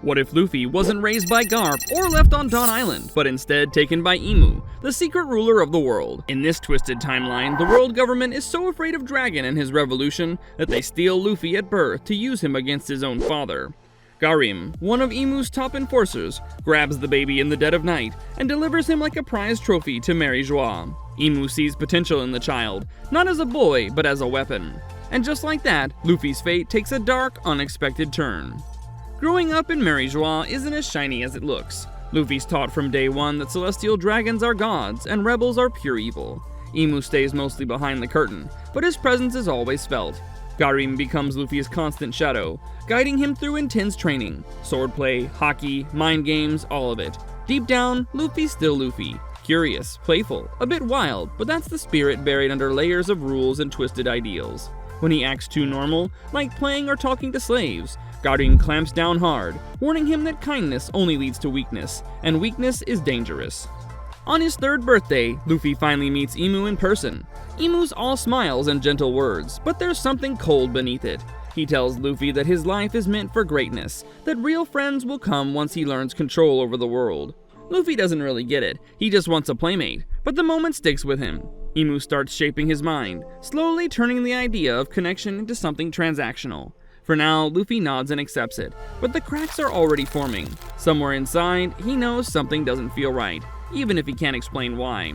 What if Luffy wasn't raised by Garp or left on Dawn Island, but instead taken by Imu, the secret ruler of the world? In this twisted timeline, the world government is so afraid of Dragon and his revolution that they steal Luffy at birth to use him against his own father. Garim, one of Imu's top enforcers, grabs the baby in the dead of night and delivers him like a prized trophy to Mariejois. Imu sees potential in the child, not as a boy, but as a weapon. And just like that, Luffy's fate takes a dark, unexpected turn. Growing up in Mariejois isn't as shiny as it looks. Luffy's taught from day one that celestial dragons are gods and rebels are pure evil. Imu stays mostly behind the curtain, but his presence is always felt. Garim becomes Luffy's constant shadow, guiding him through intense training. Swordplay, hockey, mind games, all of it. Deep down, Luffy's still Luffy. Curious, playful, a bit wild, but that's the spirit buried under layers of rules and twisted ideals. When he acts too normal, like playing or talking to slaves, Garim clamps down hard, warning him that kindness only leads to weakness, and weakness is dangerous. On his 3rd birthday, Luffy finally meets Imu in person. Imu's all smiles and gentle words, but there's something cold beneath it. He tells Luffy that his life is meant for greatness, that real friends will come once he learns control over the world. Luffy doesn't really get it, he just wants a playmate, but the moment sticks with him. Imu starts shaping his mind, slowly turning the idea of connection into something transactional. For now, Luffy nods and accepts it, but the cracks are already forming. Somewhere inside, he knows something doesn't feel right, even if he can't explain why.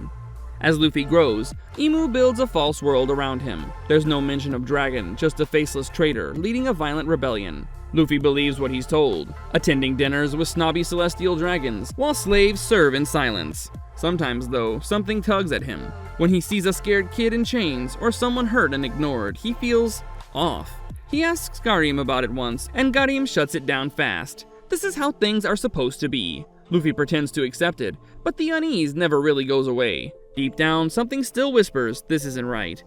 As Luffy grows, Imu builds a false world around him. There's no mention of Dragon, just a faceless traitor leading a violent rebellion. Luffy believes what he's told, attending dinners with snobby celestial dragons, while slaves serve in silence. Sometimes, though, something tugs at him. When he sees a scared kid in chains, or someone hurt and ignored, he feels off. He asks Garim about it once, and Garim shuts it down fast. This is how things are supposed to be. Luffy pretends to accept it, but the unease never really goes away. Deep down, something still whispers, this isn't right.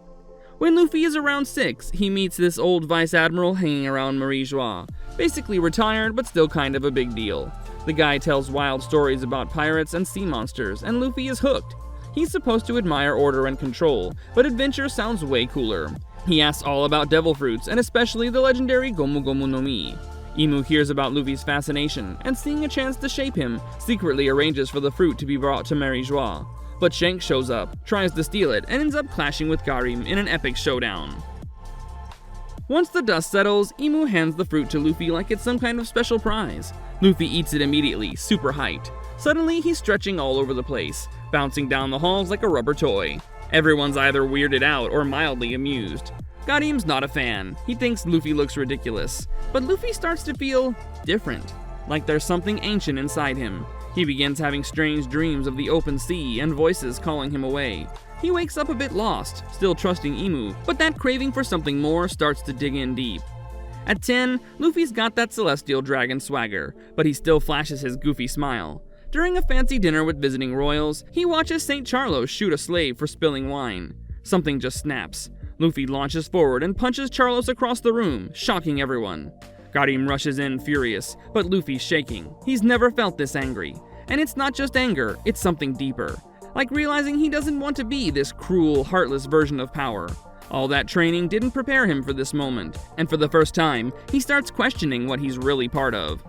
When Luffy is around 6, he meets this old vice admiral hanging around Mariejois. Basically retired, but still kind of a big deal. The guy tells wild stories about pirates and sea monsters, and Luffy is hooked. He's supposed to admire order and control, but adventure sounds way cooler. He asks all about devil fruits, and especially the legendary Gomu Gomu no Mi. Imu hears about Luffy's fascination, and seeing a chance to shape him, secretly arranges for the fruit to be brought to Mariejois. But Shanks shows up, tries to steal it, and ends up clashing with Garim in an epic showdown. Once the dust settles, Imu hands the fruit to Luffy like it's some kind of special prize. Luffy eats it immediately, super hyped. Suddenly, he's stretching all over the place, bouncing down the halls like a rubber toy. Everyone's either weirded out or mildly amused. Garim's not a fan. He thinks Luffy looks ridiculous. But Luffy starts to feel different, like there's something ancient inside him. He begins having strange dreams of the open sea and voices calling him away. He wakes up a bit lost, still trusting Imu, but that craving for something more starts to dig in deep. At 10, Luffy's got that celestial dragon swagger, but he still flashes his goofy smile. During a fancy dinner with visiting royals, he watches St. Charlos shoot a slave for spilling wine. Something just snaps. Luffy launches forward and punches Charlos across the room, shocking everyone. Garim rushes in furious, but Luffy's shaking. He's never felt this angry. And it's not just anger, it's something deeper. Like realizing he doesn't want to be this cruel, heartless version of power. All that training didn't prepare him for this moment, and for the first time, he starts questioning what he's really part of.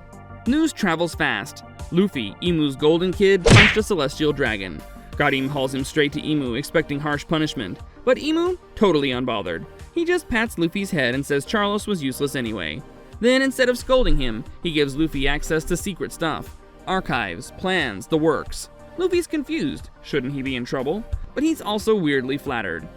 News travels fast. Luffy, Imu's golden kid, punched a celestial dragon. Garim hauls him straight to Imu, expecting harsh punishment, but Imu, totally unbothered. He just pats Luffy's head and says Charlos was useless anyway. Then, instead of scolding him, he gives Luffy access to secret stuff. Archives, plans, the works. Luffy's confused. Shouldn't he be in trouble? But he's also weirdly flattered.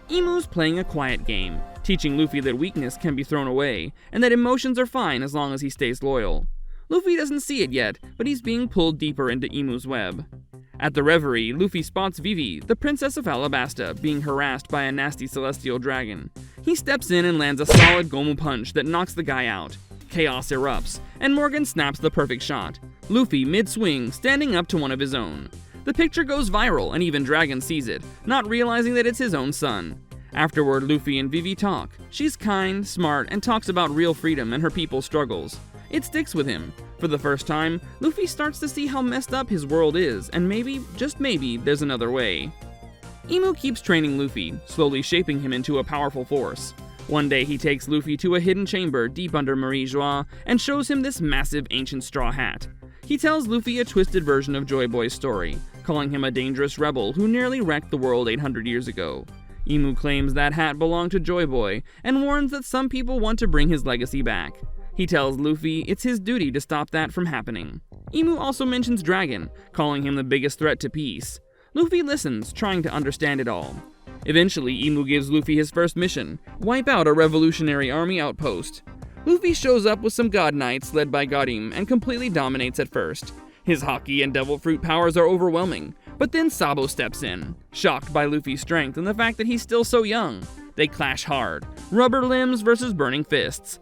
Imu's playing a quiet game, teaching Luffy that weakness can be thrown away, and that emotions are fine as long as he stays loyal. Luffy doesn't see it yet, but he's being pulled deeper into Imu's web. At the Revery, Luffy spots Vivi, the princess of Alabasta, being harassed by a nasty celestial dragon. He steps in and lands a solid Gomu punch that knocks the guy out. Chaos erupts, and Morgan snaps the perfect shot. Luffy, mid-swing, standing up to one of his own. The picture goes viral, and even Dragon sees it, not realizing that it's his own son. Afterward, Luffy and Vivi talk. She's kind, smart, and talks about real freedom and her people's struggles. It sticks with him. For the first time, Luffy starts to see how messed up his world is, and maybe, just maybe, there's another way. Imu keeps training Luffy, slowly shaping him into a powerful force. One day he takes Luffy to a hidden chamber deep under Mariejois and shows him this massive ancient straw hat. He tells Luffy a twisted version of Joy Boy's story, calling him a dangerous rebel who nearly wrecked the world 800 years ago. Imu claims that hat belonged to Joy Boy and warns that some people want to bring his legacy back. He tells Luffy it's his duty to stop that from happening. Imu also mentions Dragon, calling him the biggest threat to peace. Luffy listens, trying to understand it all. Eventually, Imu gives Luffy his first mission: wipe out a revolutionary army outpost. Luffy shows up with some god knights led by Garim and completely dominates at first. His Haki and Devil Fruit powers are overwhelming, but then Sabo steps in, shocked by Luffy's strength and the fact that he's still so young. They clash hard, rubber limbs versus burning fists.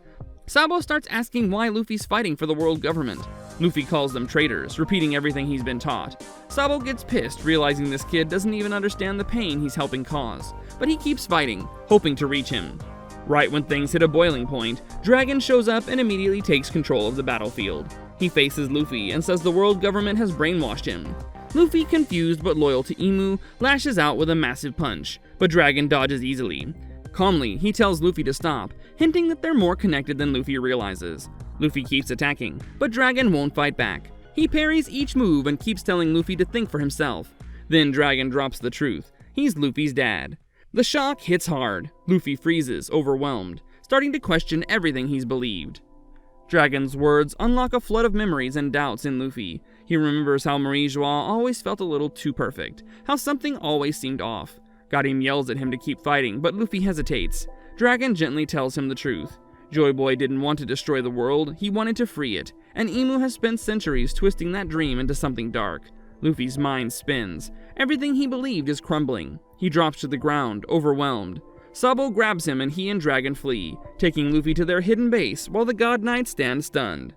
Sabo starts asking why Luffy's fighting for the world government. Luffy calls them traitors, repeating everything he's been taught. Sabo gets pissed, realizing this kid doesn't even understand the pain he's helping cause, but he keeps fighting, hoping to reach him. Right when things hit a boiling point, Dragon shows up and immediately takes control of the battlefield. He faces Luffy and says the world government has brainwashed him. Luffy, confused but loyal to Imu, lashes out with a massive punch, but Dragon dodges easily. Calmly, he tells Luffy to stop, hinting that they're more connected than Luffy realizes. Luffy keeps attacking, but Dragon won't fight back. He parries each move and keeps telling Luffy to think for himself. Then Dragon drops the truth. He's Luffy's dad. The shock hits hard. Luffy freezes, overwhelmed, starting to question everything he's believed. Dragon's words unlock a flood of memories and doubts in Luffy. He remembers how Mariejois always felt a little too perfect, how something always seemed off. Garim yells at him to keep fighting, but Luffy hesitates. Dragon gently tells him the truth. Joy Boy didn't want to destroy the world, he wanted to free it, and Imu has spent centuries twisting that dream into something dark. Luffy's mind spins. Everything he believed is crumbling. He drops to the ground, overwhelmed. Sabo grabs him and he and Dragon flee, taking Luffy to their hidden base while the God Knights stand stunned.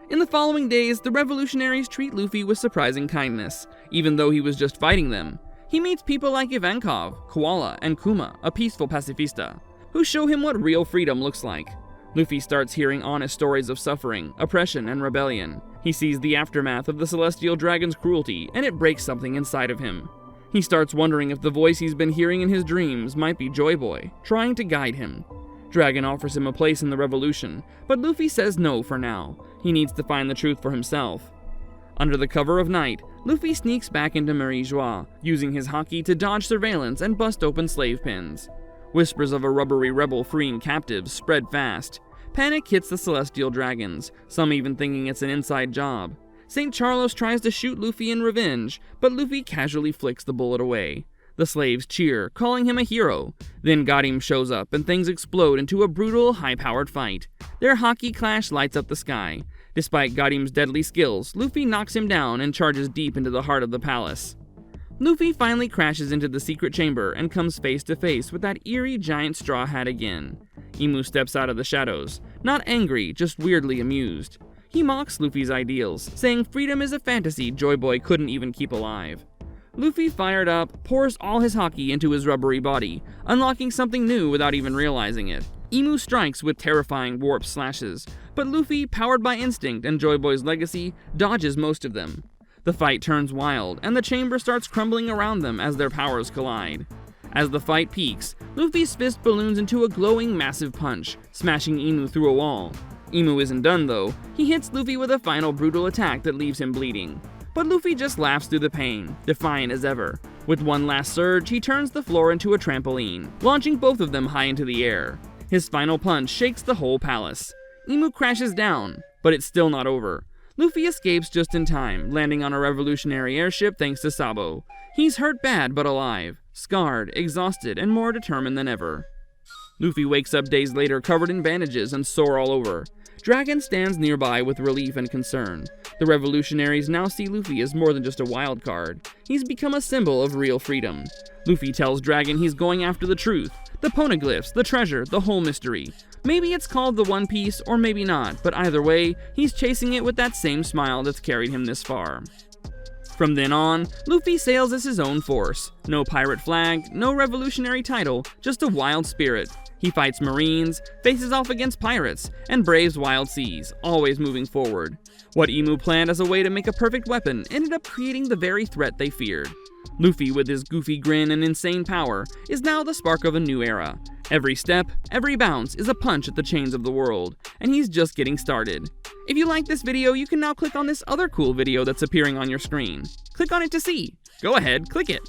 In the following days, the revolutionaries treat Luffy with surprising kindness, even though he was just fighting them. He meets people like Ivankov, Koala, and Kuma, a peaceful pacifista, who show him what real freedom looks like. Luffy starts hearing honest stories of suffering, oppression, and rebellion. He sees the aftermath of the Celestial Dragon's cruelty, and it breaks something inside of him. He starts wondering if the voice he's been hearing in his dreams might be Joy Boy, trying to guide him. Dragon offers him a place in the revolution, but Luffy says no for now. He needs to find the truth for himself. Under the cover of night, Luffy sneaks back into Mariejois, using his Haki to dodge surveillance and bust open slave pens. Whispers of a rubbery rebel freeing captives spread fast. Panic hits the Celestial Dragons, some even thinking it's an inside job. St. Charlos tries to shoot Luffy in revenge, but Luffy casually flicks the bullet away. The slaves cheer, calling him a hero. Then Garim shows up and things explode into a brutal, high-powered fight. Their Haki clash lights up the sky. Despite Garim's deadly skills, Luffy knocks him down and charges deep into the heart of the palace. Luffy finally crashes into the secret chamber and comes face to face with that eerie giant straw hat again. Imu steps out of the shadows, not angry, just weirdly amused. He mocks Luffy's ideals, saying freedom is a fantasy Joy Boy couldn't even keep alive. Luffy, fired up, pours all his Haki into his rubbery body, unlocking something new without even realizing it. Imu strikes with terrifying warp slashes, but Luffy, powered by instinct and Joy Boy's legacy, dodges most of them. The fight turns wild, and the chamber starts crumbling around them as their powers collide. As the fight peaks, Luffy's fist balloons into a glowing massive punch, smashing Imu through a wall. Imu isn't done though. He hits Luffy with a final brutal attack that leaves him bleeding. But Luffy just laughs through the pain, defiant as ever. With one last surge, he turns the floor into a trampoline, launching both of them high into the air. His final punch shakes the whole palace. Imu crashes down, but it's still not over. Luffy escapes just in time, landing on a revolutionary airship thanks to Sabo. He's hurt bad but alive, scarred, exhausted, and more determined than ever. Luffy wakes up days later covered in bandages and sore all over. Dragon stands nearby with relief and concern. The revolutionaries now see Luffy as more than just a wild card. He's become a symbol of real freedom. Luffy tells Dragon he's going after the truth, the poneglyphs, the treasure, the whole mystery. Maybe it's called the One Piece, or maybe not, but either way, he's chasing it with that same smile that's carried him this far. From then on, Luffy sails as his own force. No pirate flag, no revolutionary title, just a wild spirit. He fights marines, faces off against pirates, and braves wild seas, always moving forward. What Imu planned as a way to make a perfect weapon ended up creating the very threat they feared. Luffy, with his goofy grin and insane power, is now the spark of a new era. Every step, every bounce is a punch at the chains of the world, and he's just getting started. If you like this video, you can now click on this other cool video that's appearing on your screen. Click on it to see. Go ahead, click it.